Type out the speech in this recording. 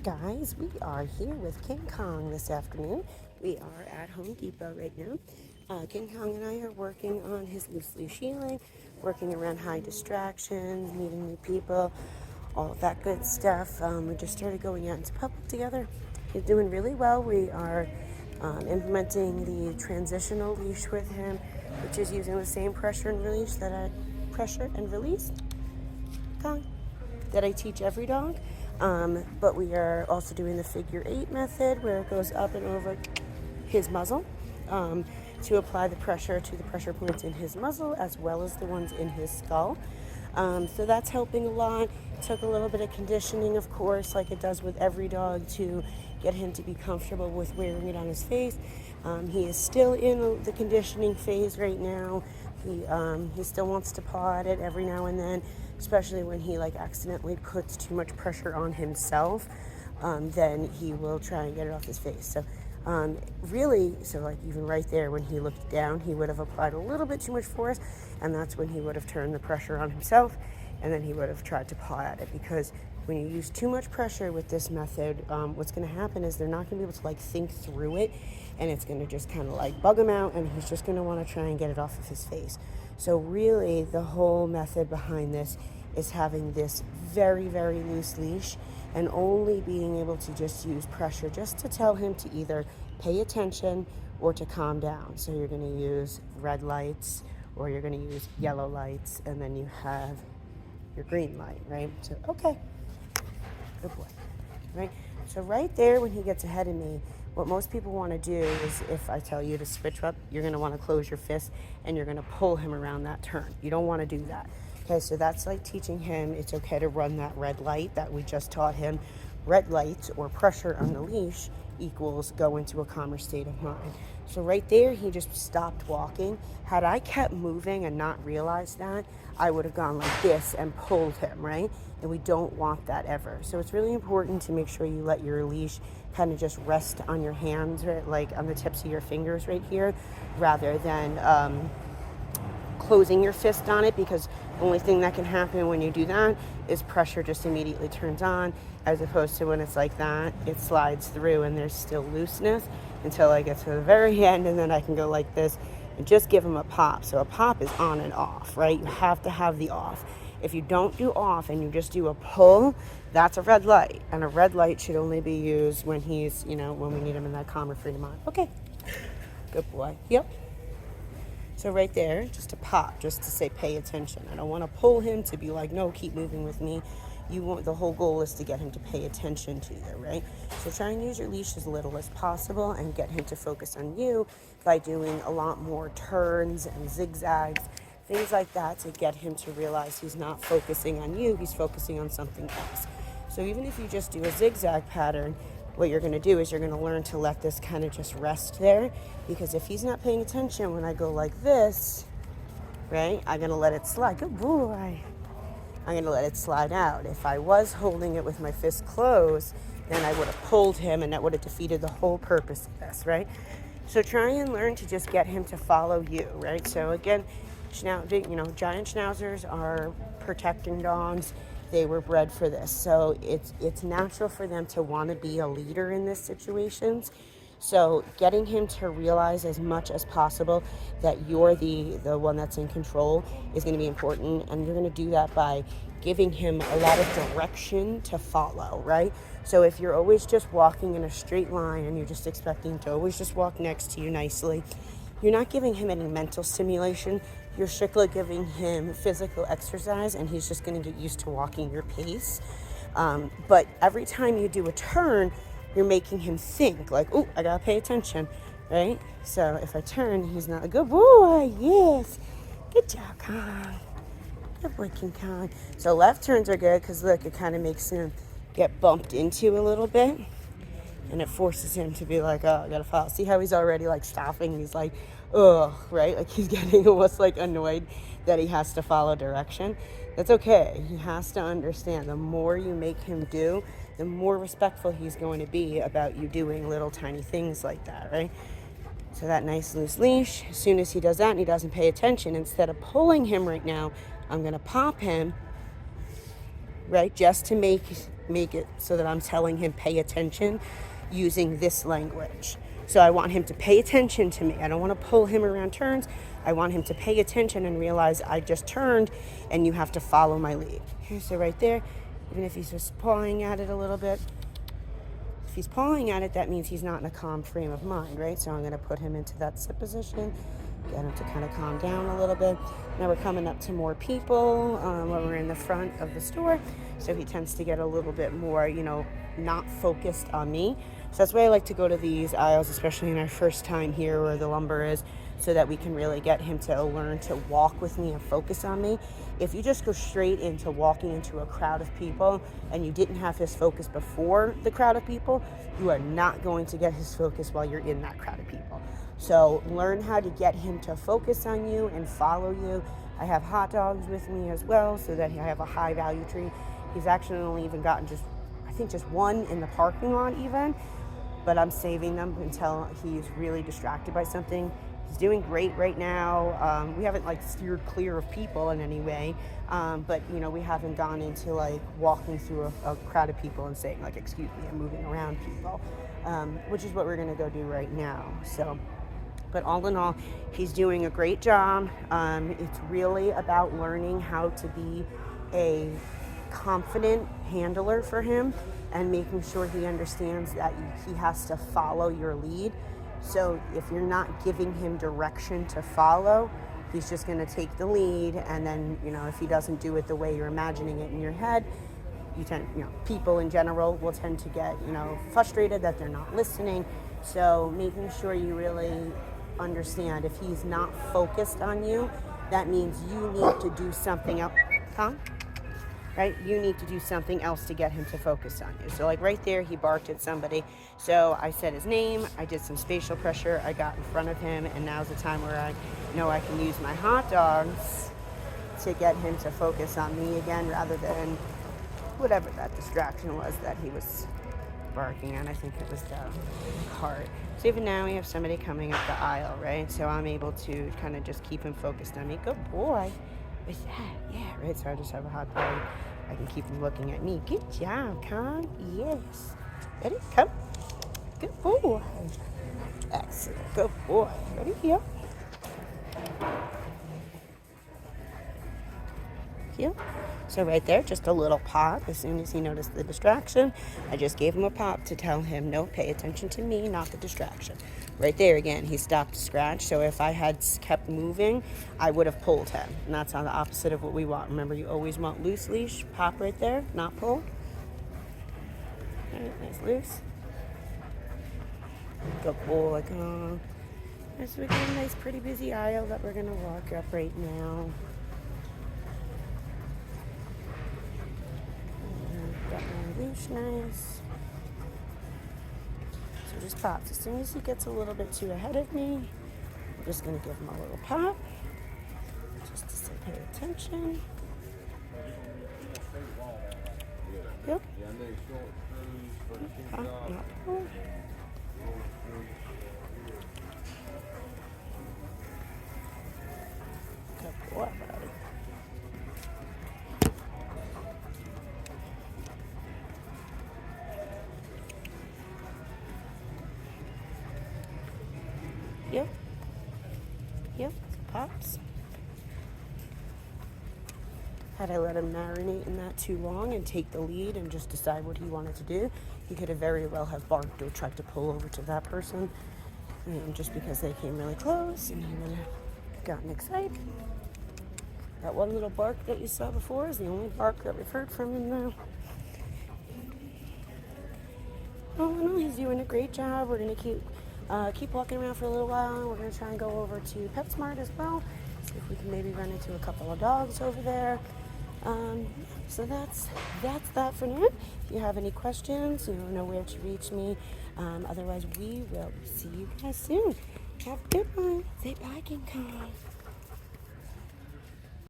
Guys, we are here with King Kong this afternoon. We are at Home Depot right now. King Kong and I are working on his loose leash healing, working around high distractions, meeting new people, all of that good stuff. We just started going out into public together. He's doing really well. We are implementing the transitional leash with him, which is using the same pressure and release Kong, that I teach every dog. But we are also doing the figure 8 method where it goes up and over his muzzle to apply the pressure to the pressure points in his muzzle as well as the ones in his skull. So that's helping a lot. Took a little bit of conditioning, of course, like it does with every dog, to get him to be comfortable with wearing it on his face. He is still in the conditioning phase right now. He still wants to paw at it every now and then, especially when he accidentally puts too much pressure on himself. Then he will try and get it off his face. So even right there when he looked down, he would have applied a little bit too much force, and that's when he would have turned the pressure on himself, and then he would have tried to paw at it. Because when you use too much pressure with this method, what's going to happen is they're not going to be able to think through it, and it's going to just kind of bug him out, and he's just going to want to try and get it off of his face. So really, the whole method behind this is having this very, very loose leash and only being able to just use pressure just to tell him to either pay attention or to calm down. So you're going to use red lights, or you're going to use yellow lights, and then you have your green light, right? So, okay, good boy, right? So right there, when he gets ahead of me, what most people want to do is, if I tell you to switch up, you're going to want to close your fist and you're going to pull him around that turn. You don't want to do that. Okay, so that's like teaching him it's okay to run that red light that we just taught him. Red lights, or pressure on the leash, equals go into a calmer state of mind. So right there, he just stopped walking. Had I kept moving and not realized that, I would have gone like this and pulled him, right? And we don't want that ever. So it's really important to make sure you let your leash kind of just rest on your hands, right? Like on the tips of your fingers right here, rather than closing your fist on it, because the only thing that can happen when you do that is pressure just immediately turns on, as opposed to when it's like that, it slides through and there's still looseness until I get to the very end, and then I can go like this and just give them a pop. So a pop is on and off, right? You have to have the off. If you don't do off and you just do a pull, that's a red light, and a red light should only be used when he's, when we need him in that calmer free of mind. Okay, good boy. Yep. So right there, just a pop, just to say pay attention. I don't want to pull him to be like, no, keep moving with me. The whole goal is to get him to pay attention to you, right? So try and use your leash as little as possible and get him to focus on you by doing a lot more turns and zigzags, things like that, to get him to realize he's not focusing on you, he's focusing on something else. So even if you just do a zigzag pattern, what you're going to do is you're going to learn to let this kind of just rest there, because if he's not paying attention when I go like this, right, I'm going to let it slide. Good boy. I'm going to let it slide out. If I was holding it with my fist closed, then I would have pulled him, and that would have defeated the whole purpose of this, right? So try and learn to just get him to follow you, right? So again, giant schnauzers are protecting dogs. They were bred for this. So it's natural for them to want to be a leader in these situations. So getting him to realize as much as possible that you're the one that's in control is going to be important. And you're going to do that by giving him a lot of direction to follow, right? So if you're always just walking in a straight line and you're just expecting to always just walk next to you nicely, you're not giving him any mental stimulation. You're strictly giving him physical exercise, and he's just going to get used to walking your pace. But every time you do a turn, you're making him think like, oh, I got to pay attention, right? So if I turn, he's not a good boy. Yes. Good job, Kong. Good boy, King Kong. So left turns are good because, look, it kind of makes him get bumped into a little bit. And it forces him to be like, oh, I got to follow. See how he's already stopping? He's like, oh, right? Like he's getting almost annoyed that he has to follow direction. That's okay. He has to understand the more you make him do, the more respectful he's going to be about you doing little tiny things like that, right? So that nice loose leash, as soon as he does that and he doesn't pay attention, instead of pulling him right now, I'm going to pop him, right, just to make make it so that I'm telling him pay attention using this language. So I want him to pay attention to me. I don't want to pull him around turns. I want him to pay attention and realize I just turned and you have to follow my lead. So right there, even if he's just pawing at it a little bit, if he's pawing at it, that means he's not in a calm frame of mind, right? So I'm going to put him into that sit position, get him to kind of calm down a little bit. Now we're coming up to more people when we're in the front of the store. So he tends to get a little bit more, not focused on me. So that's why I like to go to these aisles, especially in our first time here where the lumber is, so that we can really get him to learn to walk with me and focus on me. If you just go straight into walking into a crowd of people and you didn't have his focus before the crowd of people, you are not going to get his focus while you're in that crowd of people. So learn how to get him to focus on you and follow you. I have hot dogs with me as well so that I have a high value treat. He's actually only even gotten just one in the parking lot even, but I'm saving them until he's really distracted by something. He's doing great right now. We haven't steered clear of people in any way, but we haven't gone into walking through a crowd of people and saying excuse me, I'm moving around people, which is what we're gonna go do right now. So, but all in all, he's doing a great job. It's really about learning how to be a confident handler for him and making sure he understands that he has to follow your lead. So if you're not giving him direction to follow, he's just going to take the lead, and then if he doesn't do it the way you're imagining it in your head, people in general will tend to get frustrated that they're not listening. So making sure you really understand if he's not focused on you, that means you need to do something else. Right? You need to do something else to get him to focus on you. So right there, he barked at somebody. So I said his name, I did some spatial pressure, I got in front of him, and now's the time where I know I can use my hot dogs to get him to focus on me again, rather than whatever that distraction was that he was barking at. I think it was the cart. So even now we have somebody coming up the aisle, right? So I'm able to kind of just keep him focused on me. Good boy. What's that? Yeah, right. So I just have a hot dog. I can keep him looking at me. Good job, Con. Yes. Ready? Come. Good boy. Excellent. Good boy. Ready? Here. Here. So right there, just a little pop. As soon as he noticed the distraction, I just gave him a pop to tell him, no, pay attention to me, not the distraction. Right there again, he stopped to scratch. So if I had kept moving, I would have pulled him. And that's on the opposite of what we want. Remember, you always want loose leash. Pop right there, not pull. All right, nice loose. Good boy, come on. So we got a nice, pretty busy aisle that we're going to walk up right now. Got my leash nice. So just pops. As soon as he gets a little bit too ahead of me, I'm just going to give him a little pop. Just to say pay attention. Yep. Pop, not pull. Good boy, buddy. Yep, pops. Had I let him marinate in that too long and take the lead and just decide what he wanted to do, he could have very well have barked or tried to pull over to that person, just because they came really close, and he would have gotten excited. That one little bark that you saw before is the only bark that we've heard from him now. Oh, he's doing a great job. We're going to keep walking around for a little while. We're going to try and go over to PetSmart as well. See if we can maybe run into a couple of dogs over there. So that's that for now. If you have any questions, you know where to reach me. Otherwise, we will see you guys soon. Have a good one. Say bye, King Kong.